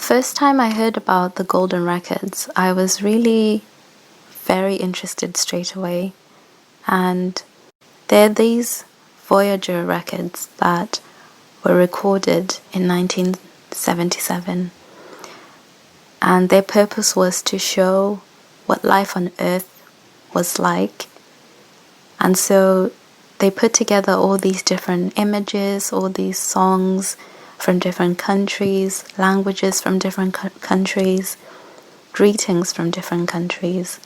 The first time I heard about the Golden Records, I was really very interested straight away. And they're these Voyager records that were recorded in 1977. And their purpose was to show what life on Earth was like. And so they put together all these different images, all these songs from different countries, languages from different countries, greetings from different countries,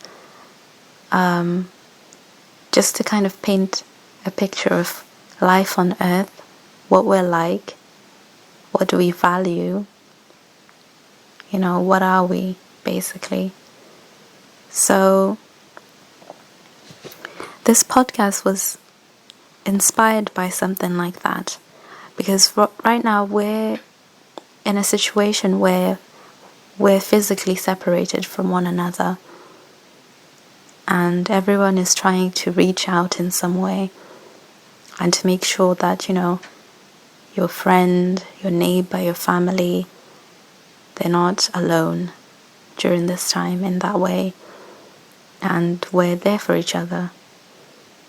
just to kind of paint a picture of life on Earth, what we're like, what do we value, what are we, basically. So this podcast was inspired by something like that, because right now we're in a situation where we're physically separated from one another, and everyone is trying to reach out in some way and to make sure that, your friend, your neighbor, your family, they're not alone during this time in that way, and we're there for each other.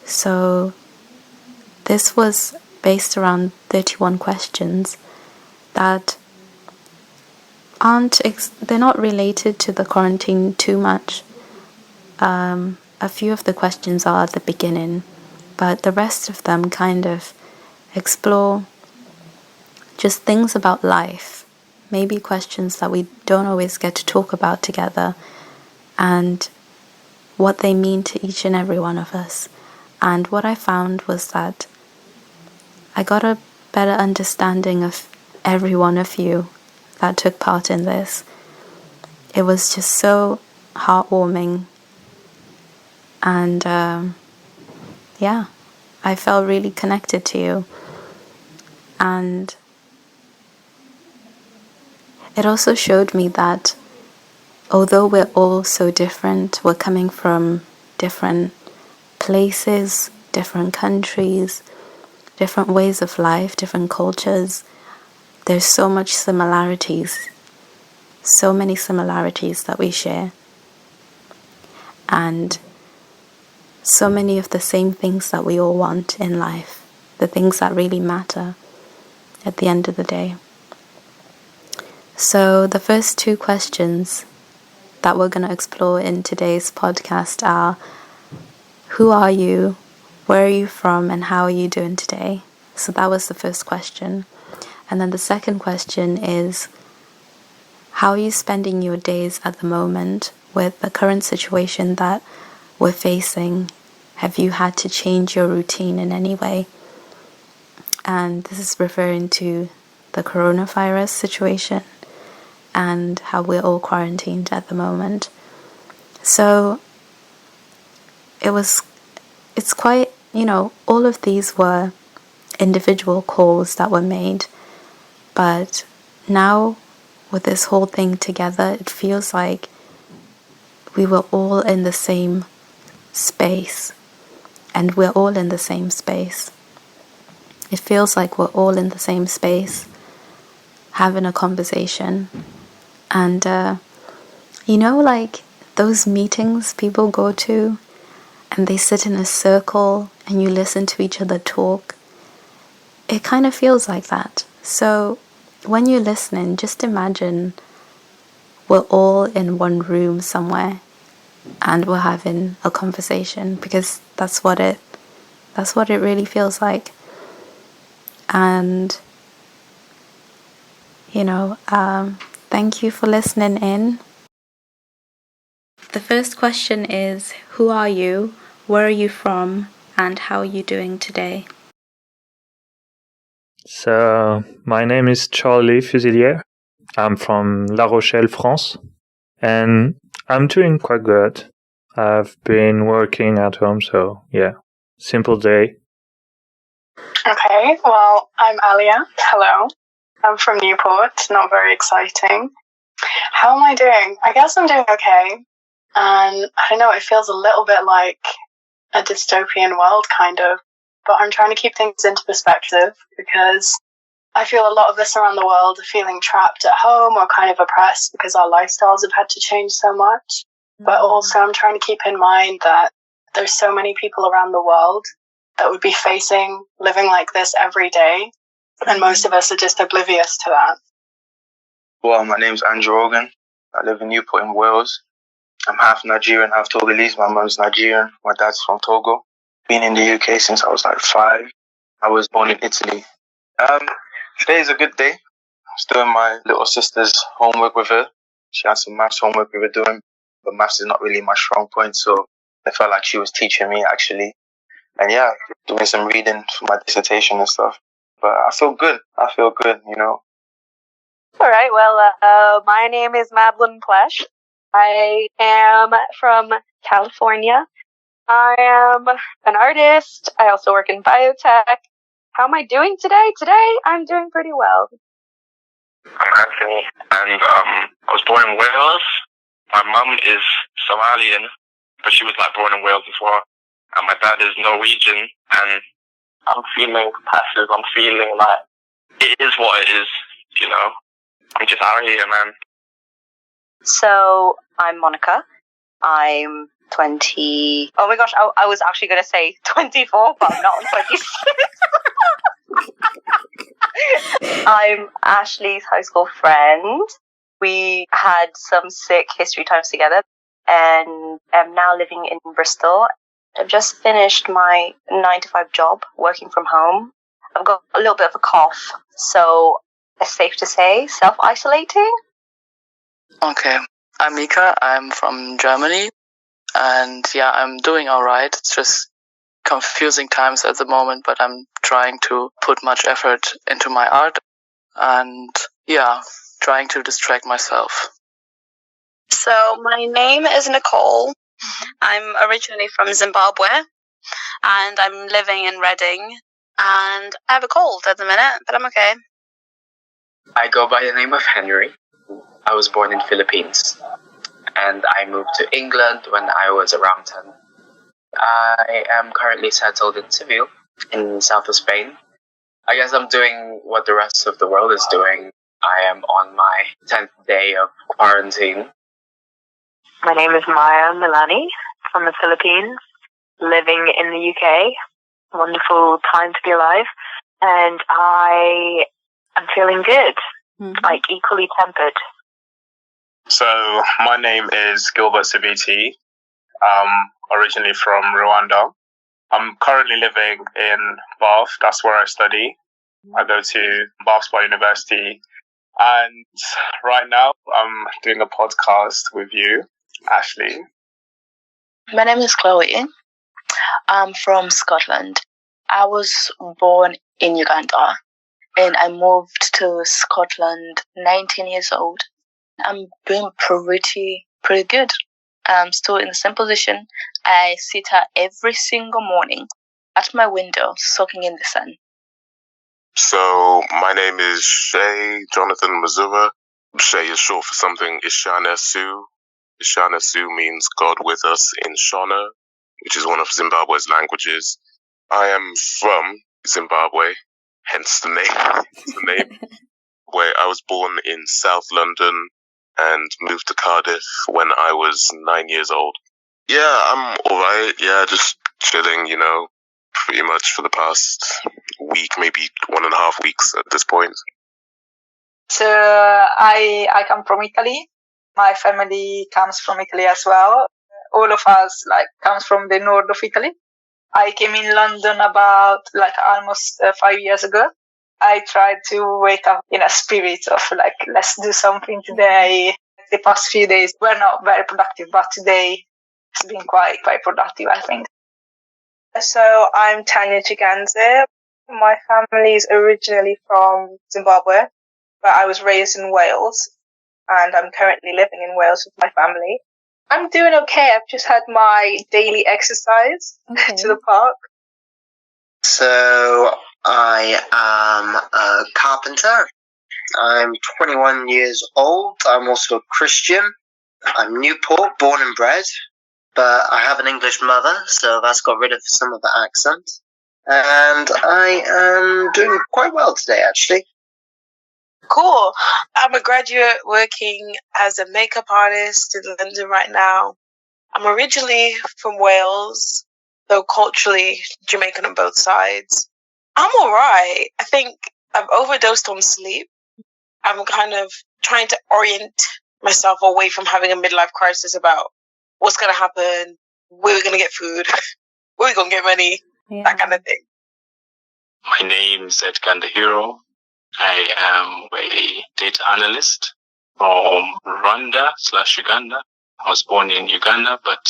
So this was based around 31 questions that they're not related to the quarantine too much. A few of the questions are at the beginning, but the rest of them kind of explore just things about life, maybe questions that we don't always get to talk about together, and what they mean to each and every one of us. And what I found was that I got a better understanding of every one of you that took part in this. It was just so heartwarming, and I felt really connected to you. And it also showed me that although we're all so different, we're coming from different places, different countries, different ways of life, different cultures, there's so many similarities that we share. And so many of the same things that we all want in life, the things that really matter at the end of the day. So the first two questions that we're going to explore in today's podcast are: who are you, where are you from, and how are you doing today? So that was the first question. And then the second question is: how are you spending your days at the moment with the current situation that we're facing? Have you had to change your routine in any way? And this is referring to the coronavirus situation and how we're all quarantined at the moment. So it's quite, all of these were individual calls that were made, but now with this whole thing together, it feels like we were all in the same space, and we're all in the same space. It feels like we're all in the same space having a conversation. And like those meetings people go to and they sit in a circle and you listen to each other talk, it kind of feels like that. So when you're listening, just imagine we're all in one room somewhere and we're having a conversation, because that's what it really feels like. And thank you for listening in. The first question is: who are you, where are you from, and how are you doing today? So, my name is Charlie Fusilier. I'm from La Rochelle, France, and I'm doing quite good. I've been working at home, so yeah, simple day. Okay, well, I'm Alia. Hello. I'm from Newport, not very exciting. How am I doing? I guess I'm doing okay. And I don't know, it feels a little bit like a dystopian world, kind of. But I'm trying to keep things into perspective, because I feel a lot of us around the world are feeling trapped at home or kind of oppressed because our lifestyles have had to change so much. But also I'm trying to keep in mind that there's so many people around the world that would be facing living like this every day. And most of us are just oblivious to that. Well, my name's Andrew Organ. I live in Newport in Wales. I'm half Nigerian, half Togolese. My mum's Nigerian. My dad's from Togo. Been in the UK since I was like 5. I was born in Italy. Today is a good day. I was doing my little sister's homework with her. She had some maths homework we were doing, but maths is not really my strong point, so I felt like she was teaching me actually. And yeah, doing some reading for my dissertation and stuff. But I feel good, you know. All right, well, my name is Madeline Plesh. I am from California. I am an artist. I also work in biotech. How am I doing today? Today, I'm doing pretty well. I'm Anthony, and I was born in Wales. My mum is Somalian, but she was like born in Wales as well. And my dad is Norwegian, and I'm feeling passive. I'm feeling like it is what it is, you know. I'm just out here, man. So, I'm Monica. I'm 20... Oh my gosh, I was actually going to say 24, but I'm not. I'm 26. I'm Ashley's high school friend. We had some sick history times together, and I'm now living in Bristol. I've just finished my 9-to-5 job, working from home. I've got a little bit of a cough, so it's safe to say self-isolating. Okay, I'm Mika. I'm from Germany, and yeah, I'm doing all right. It's just confusing times at the moment, but I'm trying to put much effort into my art and yeah, trying to distract myself. So my name is Nicole. I'm originally from Zimbabwe and I'm living in Reading, and I have a cold at the minute, but I'm okay. I go by the name of Henry. I was born in Philippines and I moved to England when I was around 10. I am currently settled in Seville, in south of Spain. I guess I'm doing what the rest of the world is doing. I am on my 10th day of quarantine. My name is Maya Milani from the Philippines, living in the UK. Wonderful time to be alive. And I am feeling good, like equally tempered. So my name is Gilbert Sibiti. Originally from Rwanda. I'm currently living in Bath. That's where I study. I go to Bath Spa University. And right now I'm doing a podcast with you, Ashley. My name is Chloe. I'm from Scotland. I was born in Uganda and I moved to Scotland 19 years old. I'm doing pretty good. I'm still in the same position. I sit out every single morning at my window, soaking in the sun. So, my name is Shay Jonathan Mazura. Shay is short for something Ishana Su. Ishana Su means God with us in Shona, which is one of Zimbabwe's languages. I am from Zimbabwe, hence the name. Where I was born in South London and moved to Cardiff when I was 9 years old. Yeah, I'm alright. Yeah, just chilling, you know, pretty much for the past week, maybe 1.5 weeks at this point. So I come from Italy. My family comes from Italy as well. All of us comes from the north of Italy. I came in London about almost 5 years ago. I tried to wake up in a spirit of let's do something today. The past few days were not very productive, but today has been quite productive, I think. So I'm Tanya Chiganze. My family is originally from Zimbabwe, but I was raised in Wales, and I'm currently living in Wales with my family. I'm doing okay. I've just had my daily exercise to the park. So I am a carpenter. I'm 21 years old. I'm also a Christian. I'm Newport, born and bred, but I have an English mother, so that's got rid of some of the accent. And I am doing quite well today, actually. Cool. I'm a graduate working as a makeup artist in London right now. I'm originally from Wales, though culturally Jamaican on both sides. I'm alright. I think I've overdosed on sleep. I'm kind of trying to orient myself away from having a midlife crisis about what's going to happen, where we're going to get food, where we're going to get money, that kind of thing. My name is Edgar Hero. I am a data analyst from Rwanda/Uganda. I was born in Uganda, but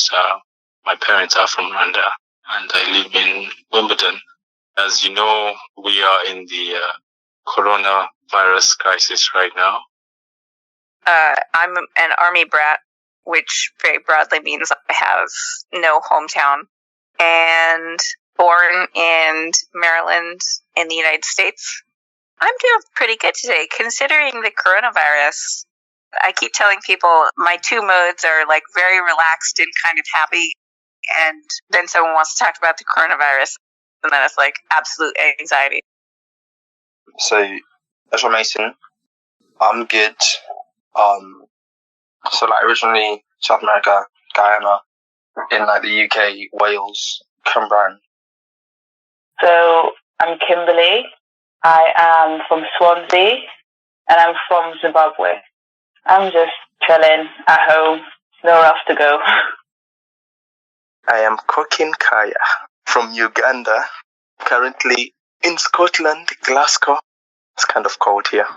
my parents are from Rwanda, and I live in Wimbledon. As you know, we are in the coronavirus crisis right now. I'm an army brat, which very broadly means I have no hometown, and born in Maryland in the United States. I'm doing pretty good today, considering the coronavirus. I keep telling people my two modes are like very relaxed and kind of happy, and then someone wants to talk about the coronavirus, and then it's like absolute anxiety. So, Ezra Mason, I'm good. So like originally South America, Guyana, in like the UK, Wales, Cumbrian. So I'm Kimberly. I am from Swansea, and I'm from Zimbabwe. I'm just chilling at home, nowhere else to go. I am Kokin Kaya from Uganda, currently in Scotland, Glasgow. It's kind of cold here.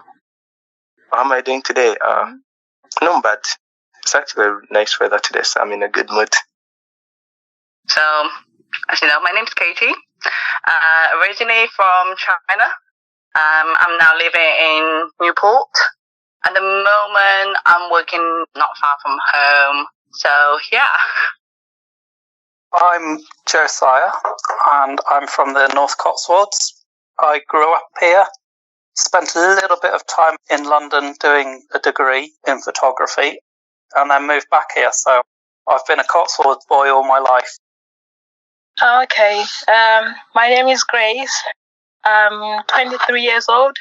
How am I doing today? No, but it's actually nice weather today, so I'm in a good mood. So, as you know, my name's Katie. Originally from China. I'm now living in Newport. At the moment, I'm working not far from home. So, yeah. I'm Josiah, and I'm from the North Cotswolds. I grew up here, spent a little bit of time in London doing a degree in photography, and then moved back here. So I've been a Cotswolds boy all my life. Okay. My name is Grace. I'm 23 years old,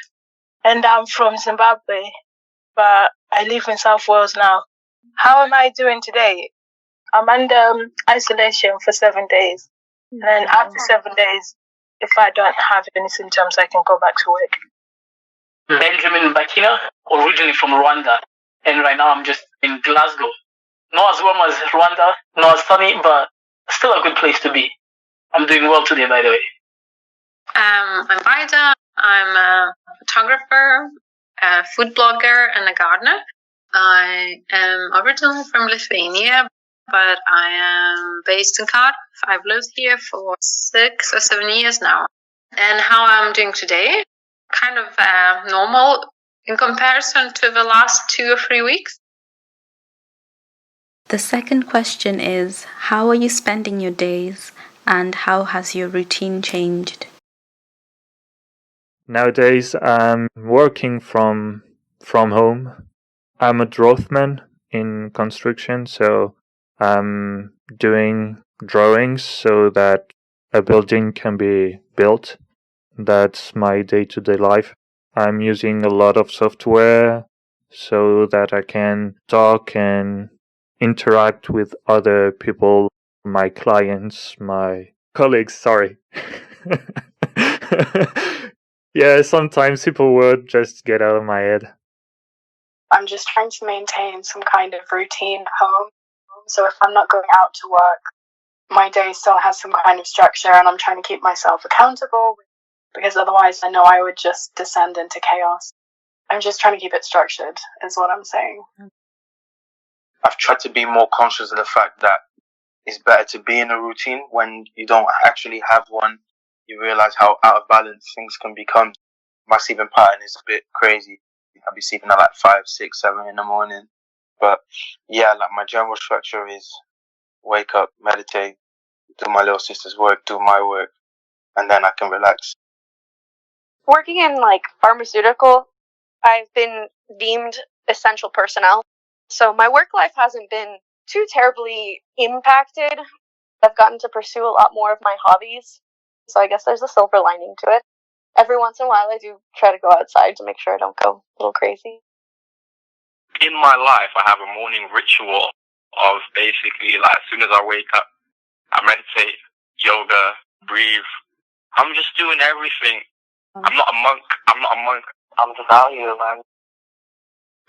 and I'm from Zimbabwe, but I live in South Wales now. How am I doing today? I'm under isolation for 7 days. And then after 7 days, if I don't have any symptoms, I can go back to work. Benjamin Bakina, originally from Rwanda. And right now I'm just in Glasgow. Not as warm as Rwanda, not as sunny, but still a good place to be. I'm doing well today, by the way. I'm Vaida. I'm a photographer, a food blogger, and a gardener. I am originally from Lithuania, but I am based in Cardiff. I've lived here for 6 or 7 years now. And how I'm doing today? Kind of normal in comparison to the last 2 or 3 weeks. The second question is, how are you spending your days and how has your routine changed? Nowadays, I'm working from home. I'm a draughtsman in construction, so I'm doing drawings so that a building can be built. That's my day-to-day life. I'm using a lot of software so that I can talk and interact with other people, my clients, my colleagues, sorry. Yeah, sometimes people would just get out of my head. I'm just trying to maintain some kind of routine at home. So if I'm not going out to work, my day still has some kind of structure, and I'm trying to keep myself accountable, because otherwise I know I would just descend into chaos. I'm just trying to keep it structured, is what I'm saying. I've tried to be more conscious of the fact that it's better to be in a routine. When you don't actually have one, you realize how out of balance things can become. My sleeping pattern is a bit crazy. I'll be sleeping at like 5, 6, 7 in the morning. But yeah, like my general structure is wake up, meditate, do my little sister's work, do my work, and then I can relax. Working in like pharmaceutical, I've been deemed essential personnel. So my work life hasn't been too terribly impacted. I've gotten to pursue a lot more of my hobbies. So I guess there's a silver lining to it. every once in a while I do try to go outside to make sure I don't go a little crazy. In my life, I have a morning ritual of basically, like, as soon as I wake up, I meditate, yoga, breathe. I'm just doing everything. I'm not a monk. I'm just out here, man.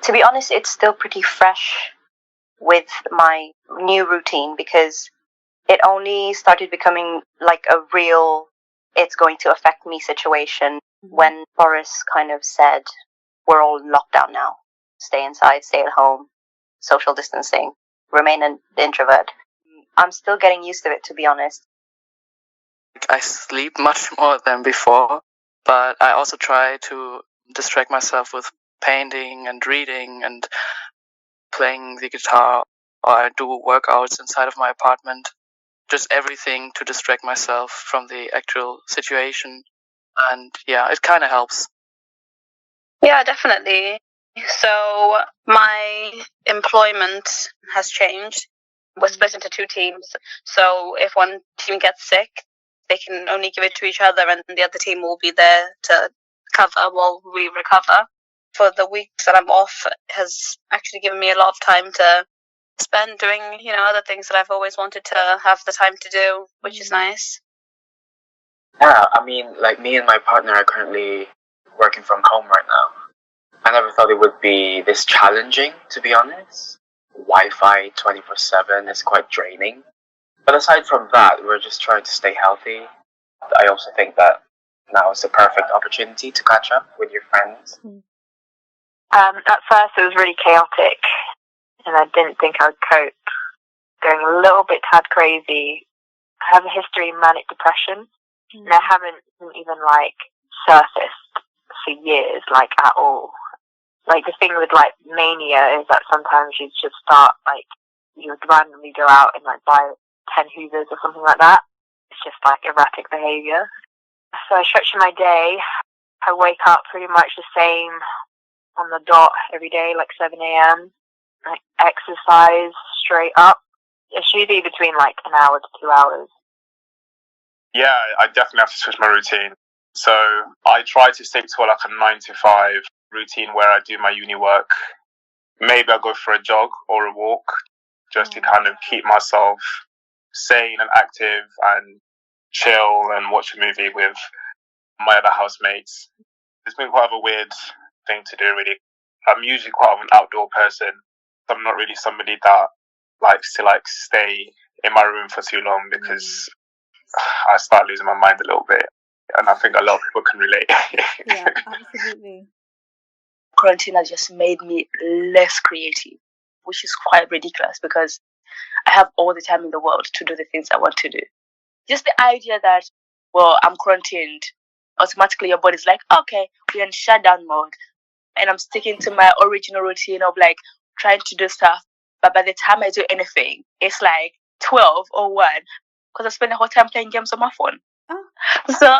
To be honest, it's still pretty fresh with my new routine because it only started becoming like a real, it's going to affect me situation when Boris kind of said, we're all locked down now. Stay inside, stay at home, social distancing, remain an introvert. I'm still getting used to it, to be honest. I sleep much more than before, but I also try to distract myself with painting and reading and playing the guitar, or I do workouts inside of my apartment. Just everything to distract myself from the actual situation. And yeah, it kind of helps. Yeah, definitely. So my employment has changed. We're split into two teams. So if one team gets sick, they can only give it to each other, and the other team will be there to cover while we recover. For the weeks that I'm off, has actually given me a lot of time to spend doing, other things that I've always wanted to have the time to do, which is nice. Yeah, I mean, like, me and my partner are currently working from home right now. I never thought it would be this challenging, to be honest. Wi-Fi 24/7 is quite draining. But aside from that, we're just trying to stay healthy. I also think that now is the perfect opportunity to catch up with your friends. At first it was really chaotic and I didn't think I would cope. Going a little bit tad crazy. I have a history of manic depression and I haven't even surfaced for years, at all. The thing with mania is that sometimes you just start you would randomly go out and buy 10 Hoovers or something like that. It's just erratic behaviour. So I structure my day. I wake up pretty much the same on the dot every day, 7 a.m. I exercise straight up. It's usually between an hour to 2 hours. Yeah, I definitely have to switch my routine. So I try to stick to a 9 to 5 routine where I do my uni work. Maybe I'll go for a jog or a walk just to kind of keep myself sane and active and chill and watch a movie with my other housemates. It's been quite of a weird thing to do, really. I'm usually quite of an outdoor person. I'm not really somebody that likes to stay in my room for too long because I start losing my mind a little bit. And I think a lot of people can relate. Yeah, absolutely. Quarantine has just made me less creative, which is quite ridiculous because I have all the time in the world to do the things I want to do. Just the idea that, I'm quarantined, automatically your body's okay, we're in shutdown mode. And I'm sticking to my original routine of trying to do stuff. But by the time I do anything, it's 12 or 1 because I spend the whole time playing games on my phone. So.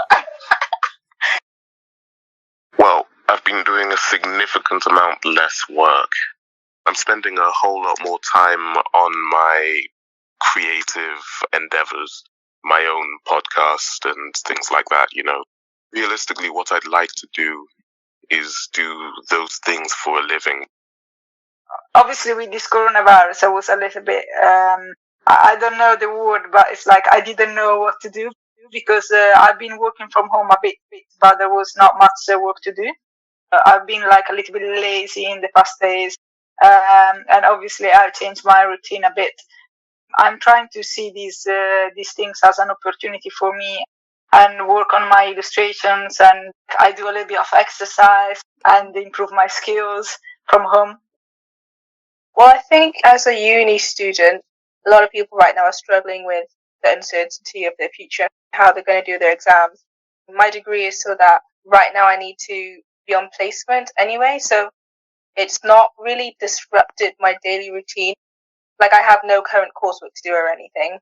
Well, I've been doing a significant amount less work. I'm spending a whole lot more time on my creative endeavors, my own podcast and things like that, Realistically, what I'd like to do is do those things for a living. Obviously, with this coronavirus, I was a little bit, I don't know the word, but it's I didn't know what to do because I've been working from home a bit, but there was not much work to do. I've been a little bit lazy in the past days, and obviously I've changed my routine a bit. I'm trying to see these things as an opportunity for me and work on my illustrations, and I do a little bit of exercise and improve my skills from home. Well, I think as a uni student, a lot of people right now are struggling with the uncertainty of their future, how they're going to do their exams. My degree is so that right now I need to be on placement anyway, so it's not really disrupted my daily routine. I have no current coursework to do or anything.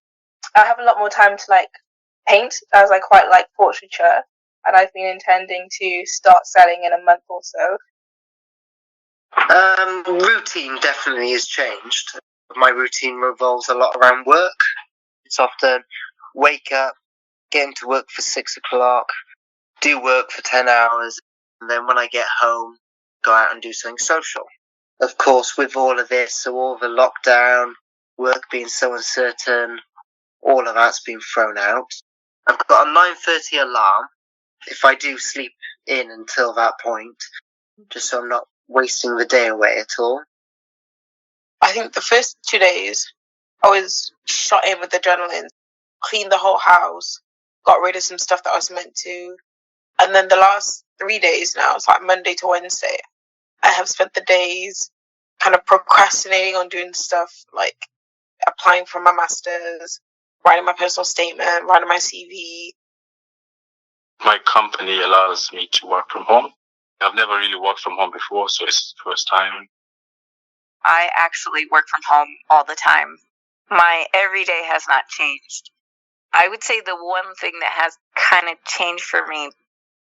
I have a lot more time to paint, as I quite like portraiture, and I've been intending to start selling in a month or so. Routine definitely has changed. My routine revolves a lot around work. It's often wake up, get into work for 6 o'clock, do work for 10 hours, and then when I get home, go out and do something social. Of course, with all of this, so all the lockdown, work being so uncertain, all of that's been thrown out. I've got a 9:30 alarm if I do sleep in until that point, just so I'm not wasting the day away at all. I think the first 2 days, I was shot in with adrenaline, cleaned the whole house, got rid of some stuff that I was meant to. And then the last 3 days now, it's like Monday to Wednesday, I have spent the days kind of procrastinating on doing stuff like applying for my master's, writing my personal statement, writing my CV. My company allows me to work from home. I've never really worked from home before, so it's the first time. I actually work from home all the time. My everyday has not changed. I would say the one thing that has kind of changed for me,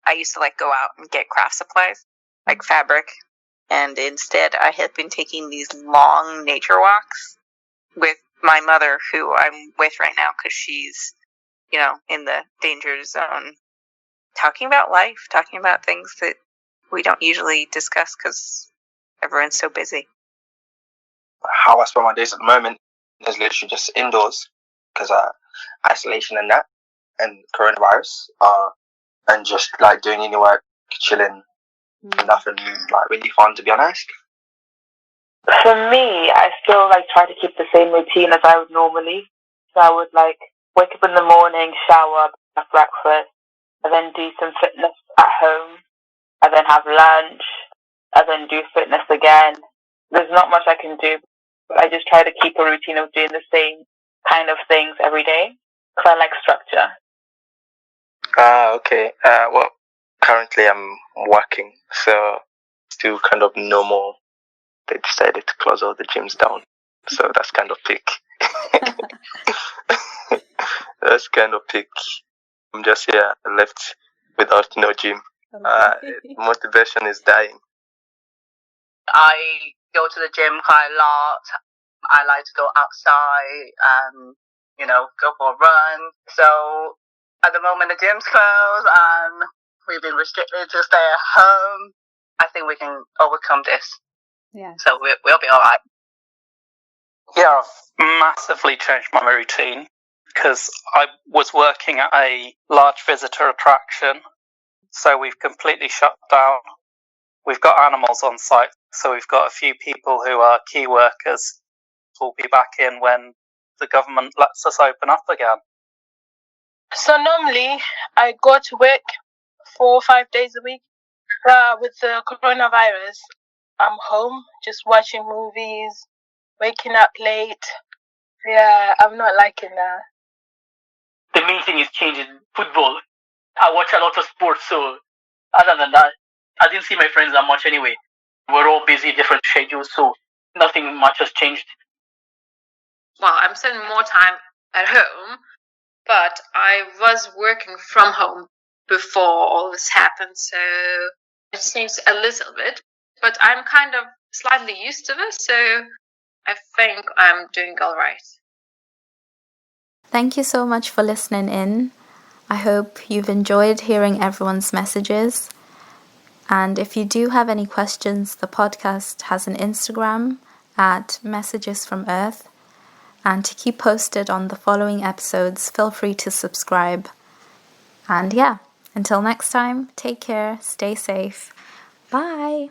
I used to go out and get craft supplies, like fabric. And instead, I have been taking these long nature walks with my mother, who I'm with right now because she's, in the danger zone. Talking about life, talking about things that we don't usually discuss because everyone's so busy. How I spend my days at the moment is literally just indoors because isolation and that, and coronavirus, and just doing any work, chilling, nothing really fun, to be honest. For me, I still try to keep the same routine as I would normally. So I would wake up in the morning, shower, have breakfast, and then do some fitness at home, and then have lunch, and then do fitness again. There's not much I can do, but I just try to keep a routine of doing the same kind of things every day, because I like structure. Okay. Well, currently I'm working, so still kind of normal. They decided to close all the gyms down, so that's kind of peak. That's kind of peak. I'm just here left without no gym. Motivation is dying. I go to the gym quite a lot. I like to go outside and, go for a run. So at the moment the gym's closed and we've been restricted to stay at home. I think we can overcome this. Yeah. So we'll be all right. Yeah, I've massively changed my routine because I was working at a large visitor attraction. So we've completely shut down. We've got animals on site, so we've got a few people who are key workers. We'll be back in when the government lets us open up again. So normally I go to work 4 or 5 days a week. With the coronavirus, I'm home just watching movies, waking up late. Yeah, I'm not liking that. The main thing is changing football. I watch a lot of sports, so other than that, I didn't see my friends that much anyway. We're all busy, different schedules, so nothing much has changed. Well, I'm spending more time at home, but I was working from home before all this happened, so it changed a little bit. But I'm kind of slightly used to this, so I think I'm doing all right. Thank you so much for listening in. I hope you've enjoyed hearing everyone's messages. And if you do have any questions, the podcast has an Instagram at Messages from Earth. And to keep posted on the following episodes, feel free to subscribe. And yeah, until next time, take care, stay safe. Bye.